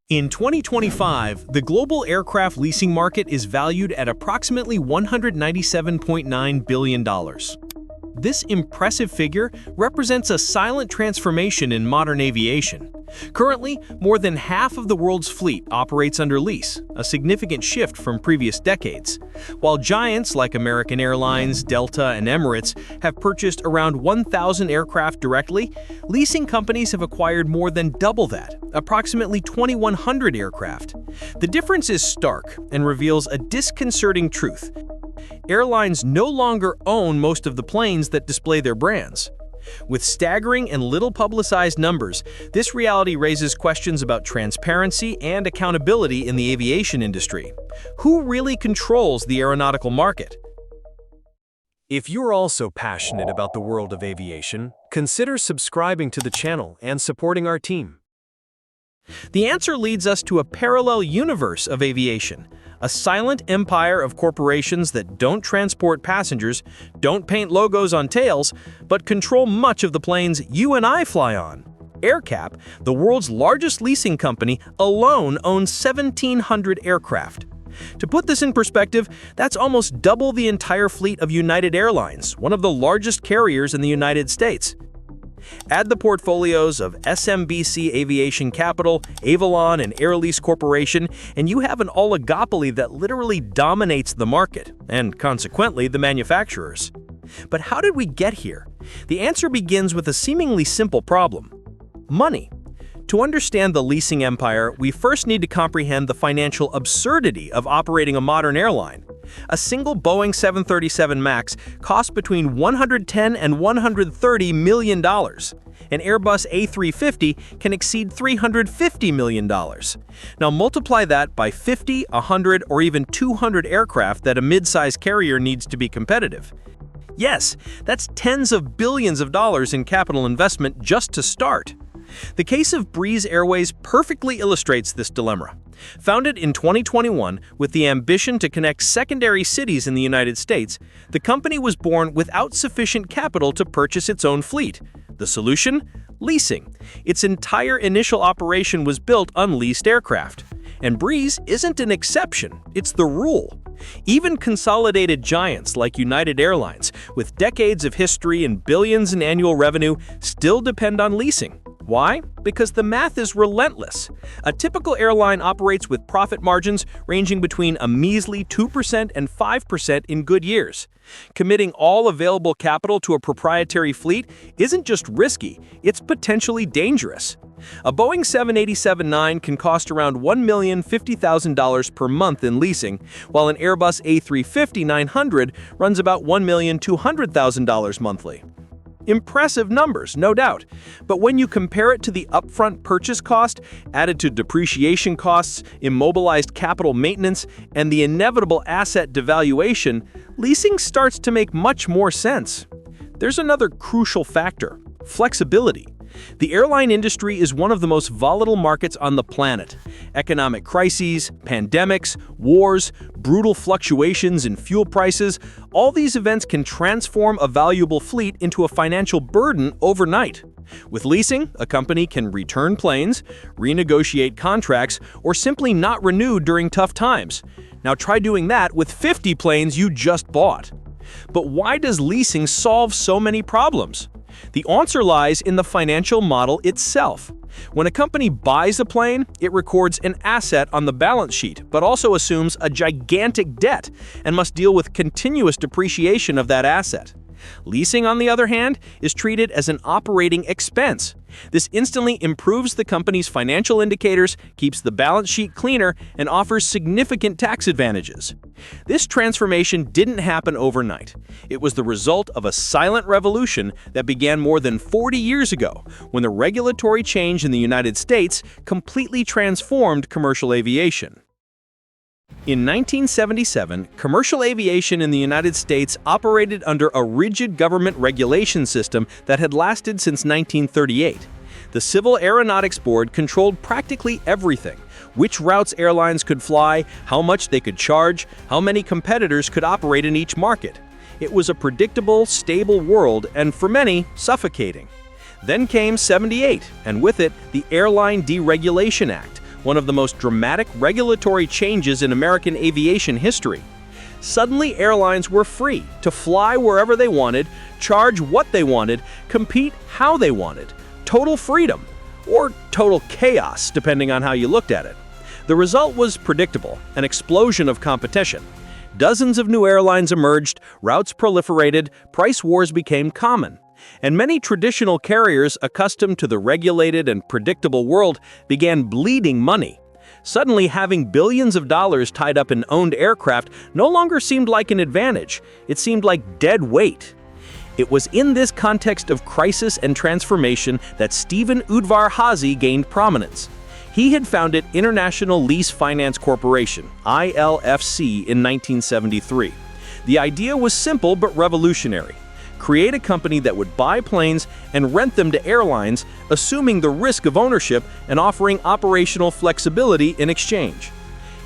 In 2025, the global aircraft leasing market is valued at approximately $197.9 billion. This impressive figure represents a silent transformation in modern aviation. Currently, more than half of the world's fleet operates under lease, a significant shift from previous decades. While giants like American Airlines, Delta, and Emirates have purchased around 1,000 aircraft directly, leasing companies have acquired more than double that, approximately 2,100 aircraft. The difference is stark and reveals a disconcerting truth. Airlines no longer own most of the planes that display their brands. With staggering and little-publicized numbers, this reality raises questions about transparency and accountability in the aviation industry. Who really controls the aeronautical market? If you're also passionate about the world of aviation, consider subscribing to the channel and supporting our team. The answer leads us to a parallel universe of aviation, a silent empire of corporations that don't transport passengers, don't paint logos on tails, but control much of the planes you and I fly on. AerCap, the world's largest leasing company, alone owns 1,700 aircraft. To put this in perspective, that's almost double the entire fleet of United Airlines, one of the largest carriers in the United States. Add the portfolios of SMBC Aviation Capital, Avalon, and Air Lease Corporation, and you have an oligopoly that literally dominates the market, and consequently the manufacturers. But how did we get here? The answer begins with a seemingly simple problem: money. To understand the leasing empire, we first need to comprehend the financial absurdity of operating a modern airline. A single Boeing 737 MAX costs between $110 and $130 million. An Airbus A350 can exceed $350 million. Now multiply that by 50, 100, or even 200 aircraft that a mid-size carrier needs to be competitive. Yes, that's tens of billions of dollars in capital investment just to start. The case of Breeze Airways perfectly illustrates this dilemma. Founded in 2021 with the ambition to connect secondary cities in the United States, the company was born without sufficient capital to purchase its own fleet. The solution? Leasing. Its entire initial operation was built on leased aircraft. And Breeze isn't an exception, it's the rule. Even consolidated giants like United Airlines, with decades of history and billions in annual revenue, still depend on leasing. Why? Because the math is relentless. A typical airline operates with profit margins ranging between a measly 2% and 5% in good years. Committing all available capital to a proprietary fleet isn't just risky, it's potentially dangerous. A Boeing 787-9 can cost around $1,050,000 per month in leasing, while an Airbus A350-900 runs about $1,200,000 monthly. Impressive numbers, no doubt, but when you compare it to the upfront purchase cost, added to depreciation costs, immobilized capital maintenance, and the inevitable asset devaluation, leasing starts to make much more sense. There's another crucial factor: flexibility. The airline industry is one of the most volatile markets on the planet. Economic crises, pandemics, wars, brutal fluctuations in fuel prices, all these events can transform a valuable fleet into a financial burden overnight. With leasing, a company can return planes, renegotiate contracts, or simply not renew during tough times. Now try doing that with 50 planes you just bought. But why does leasing solve so many problems? The answer lies in the financial model itself. When a company buys a plane, it records an asset on the balance sheet, but also assumes a gigantic debt and must deal with continuous depreciation of that asset. Leasing, on the other hand, is treated as an operating expense. This instantly improves the company's financial indicators, keeps the balance sheet cleaner, and offers significant tax advantages. This transformation didn't happen overnight. It was the result of a silent revolution that began more than 40 years ago, when the regulatory change in the United States completely transformed commercial aviation. In 1977, commercial aviation in the United States operated under a rigid government regulation system that had lasted since 1938. The Civil Aeronautics Board controlled practically everything: which routes airlines could fly, how much they could charge, how many competitors could operate in each market. It was a predictable, stable world, and for many, suffocating. Then came '78, and with it, the Airline Deregulation Act, one of the most dramatic regulatory changes in American aviation history. Suddenly, airlines were free to fly wherever they wanted, charge what they wanted, compete how they wanted. Total freedom, or total chaos, depending on how you looked at it. The result was predictable, an explosion of competition. Dozens of new airlines emerged, routes proliferated, price wars became common. And many traditional carriers accustomed to the regulated and predictable world began bleeding money. Suddenly, having billions of dollars tied up in owned aircraft no longer seemed like an advantage. It seemed like dead weight. It was in this context of crisis and transformation that Stephen Udvar-Hazy gained prominence. He had founded International Lease Finance Corporation, ILFC, in 1973. The idea was simple but revolutionary. Create a company that would buy planes and rent them to airlines, assuming the risk of ownership and offering operational flexibility in exchange.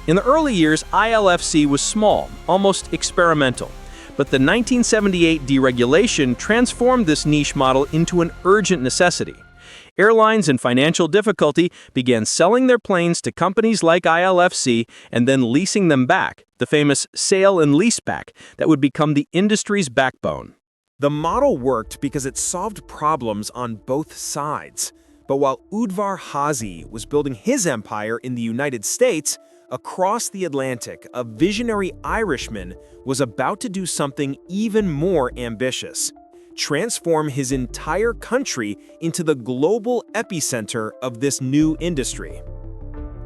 In the early years, ILFC was small, almost experimental. But the 1978 deregulation transformed this niche model into an urgent necessity. Airlines in financial difficulty began selling their planes to companies like ILFC and then leasing them back, the famous sale and leaseback that would become the industry's backbone. The model worked because it solved problems on both sides. But while Udvar-Hazy was building his empire in the United States, across the Atlantic, a visionary Irishman was about to do something even more ambitious: transform his entire country into the global epicenter of this new industry.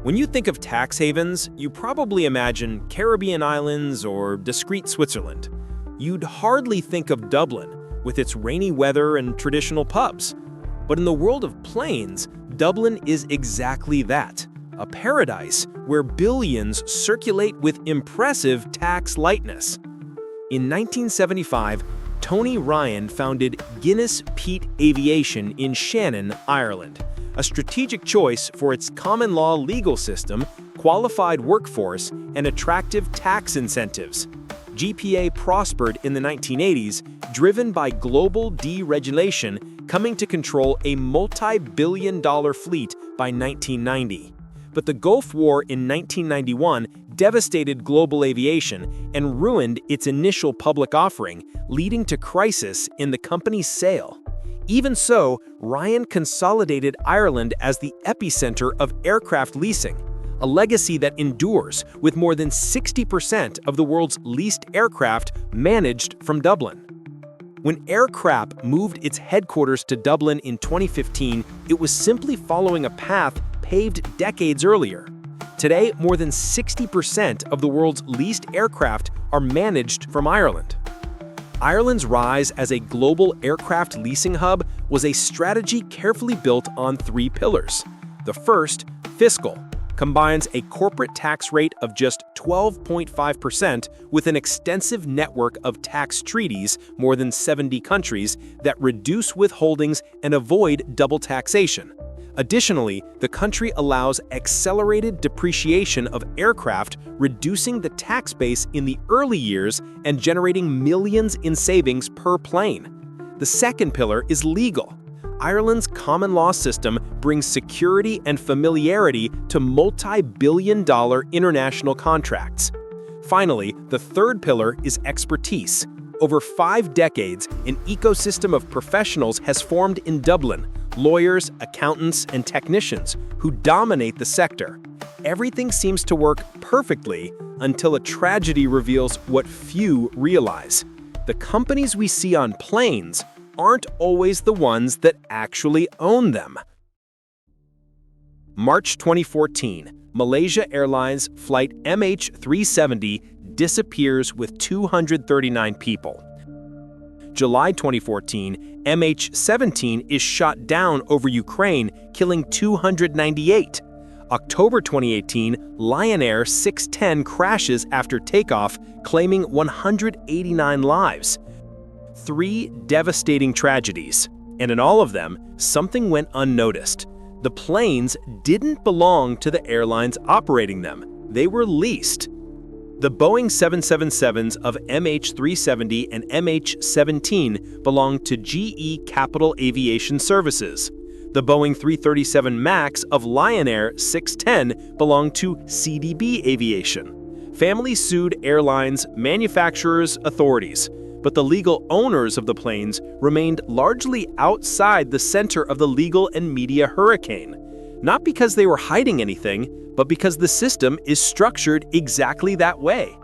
When you think of tax havens, you probably imagine Caribbean islands or discreet Switzerland. You'd hardly think of Dublin, with its rainy weather and traditional pubs. But in the world of planes, Dublin is exactly that, a paradise where billions circulate with impressive tax lightness. In 1975, Tony Ryan founded Guinness Peat Aviation in Shannon, Ireland, a strategic choice for its common law legal system, qualified workforce, and attractive tax incentives. GPA prospered in the 1980s, driven by global deregulation coming to control a multi-billion-dollar fleet by 1990. But the Gulf War in 1991 devastated global aviation and ruined its initial public offering, leading to crisis in the company's sale. Even so, Ryan consolidated Ireland as the epicenter of aircraft leasing, a legacy that endures, with more than 60% of the world's leased aircraft managed from Dublin. When Aircrap moved its headquarters to Dublin in 2015, it was simply following a path paved decades earlier. Today, more than 60% of the world's leased aircraft are managed from Ireland. Ireland's rise as a global aircraft leasing hub was a strategy carefully built on three pillars. The first, fiscal, combines a corporate tax rate of just 12.5% with an extensive network of tax treaties, more than 70 countries, that reduce withholdings and avoid double taxation. Additionally, the country allows accelerated depreciation of aircraft, reducing the tax base in the early years and generating millions in savings per plane. The second pillar is legal. Ireland's common law system brings security and familiarity to multi-billion-dollar international contracts. Finally, the third pillar is expertise. Over 5 decades, an ecosystem of professionals has formed in Dublin: lawyers, accountants, and technicians who dominate the sector. Everything seems to work perfectly until a tragedy reveals what few realize. The companies we see on planes aren't always the ones that actually own them. March 2014, Malaysia Airlines flight MH370 disappears with 239 people. July 2014, MH17 is shot down over Ukraine, killing 298. October 2018, Lion Air 610 crashes after takeoff, claiming 189 lives. 3 devastating tragedies, and in all of them, something went unnoticed. The planes didn't belong to the airlines operating them. They were leased. The Boeing 777s of MH370 and MH17 belonged to GE Capital Aviation Services. The Boeing 337 MAX of Lion Air 610 belonged to CDB Aviation. Families sued airlines, manufacturers, authorities, but the legal owners of the planes remained largely outside the center of the legal and media hurricane. Not because they were hiding anything, but because the system is structured exactly that way.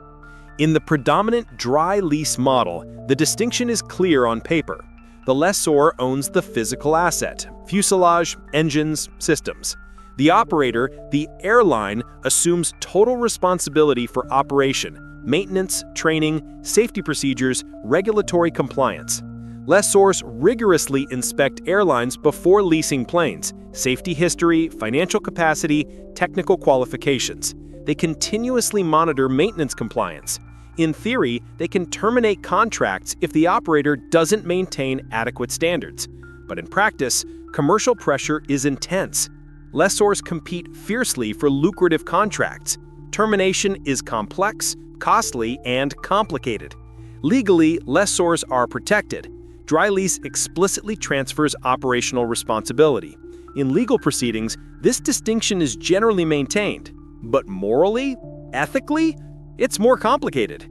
In the predominant dry lease model, the distinction is clear on paper. The lessor owns the physical asset, fuselage, engines, systems. The operator, the airline, assumes total responsibility for operation, maintenance, training, safety procedures, regulatory compliance. Lessors rigorously inspect airlines before leasing planes, safety history, financial capacity, technical qualifications. They continuously monitor maintenance compliance. In theory, they can terminate contracts if the operator doesn't maintain adequate standards. But in practice, commercial pressure is intense. Lessors compete fiercely for lucrative contracts. Termination is complex, costly, and complicated. Legally, lessors are protected. Dry lease explicitly transfers operational responsibility. In legal proceedings, this distinction is generally maintained. But morally, ethically, it's more complicated.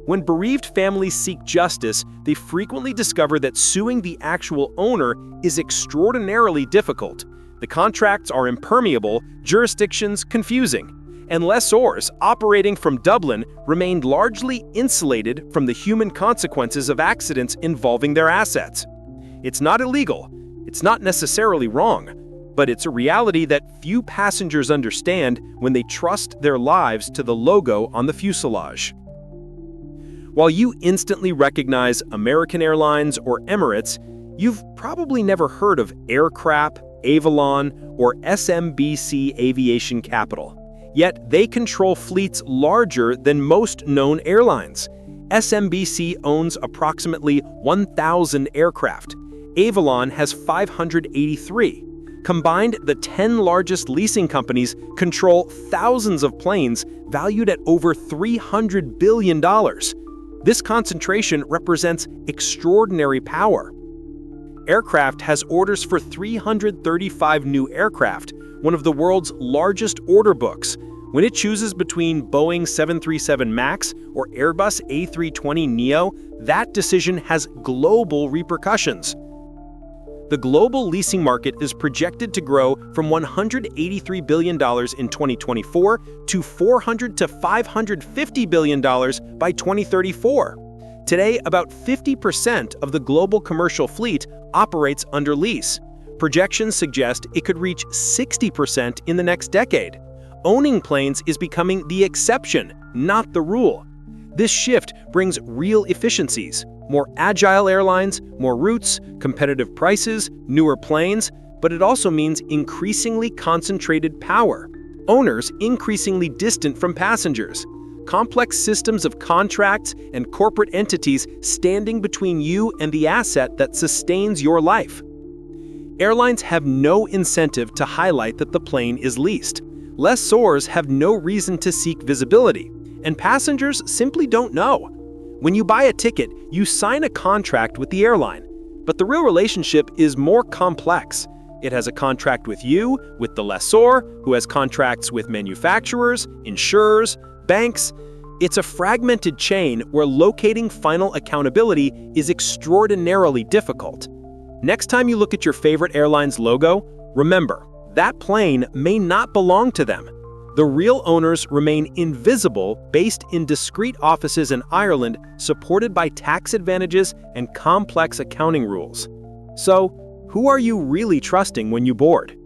When bereaved families seek justice, they frequently discover that suing the actual owner is extraordinarily difficult. The contracts are impermeable, jurisdictions confusing, and lessors operating from Dublin remained largely insulated from the human consequences of accidents involving their assets. It's not illegal, it's not necessarily wrong, but it's a reality that few passengers understand when they trust their lives to the logo on the fuselage. While you instantly recognize American Airlines or Emirates, you've probably never heard of Aircraft, Avalon, or SMBC Aviation Capital. Yet they control fleets larger than most known airlines. SMBC owns approximately 1,000 aircraft. Avalon has 583. Combined, the 10 largest leasing companies control thousands of planes valued at over $300 billion. This concentration represents extraordinary power. Aircraft has orders for 335 new aircraft, one of the world's largest order books. When it chooses between Boeing 737 MAX or Airbus A320neo, that decision has global repercussions. The global leasing market is projected to grow from $183 billion in 2024 to $400 to $550 billion by 2034. Today, about 50% of the global commercial fleet operates under lease. Projections suggest it could reach 60% in the next decade. Owning planes is becoming the exception, not the rule. This shift brings real efficiencies. More agile airlines, more routes, competitive prices, newer planes, but it also means increasingly concentrated power. Owners increasingly distant from passengers. Complex systems of contracts and corporate entities standing between you and the asset that sustains your life. Airlines have no incentive to highlight that the plane is leased. Lessors have no reason to seek visibility, and passengers simply don't know. When you buy a ticket, you sign a contract with the airline, but the real relationship is more complex. It has a contract with you, with the lessor, who has contracts with manufacturers, insurers, banks. It's a fragmented chain where locating final accountability is extraordinarily difficult. Next time you look at your favorite airline's logo, remember, that plane may not belong to them. The real owners remain invisible, based in discrete offices in Ireland, supported by tax advantages and complex accounting rules. So, who are you really trusting when you board?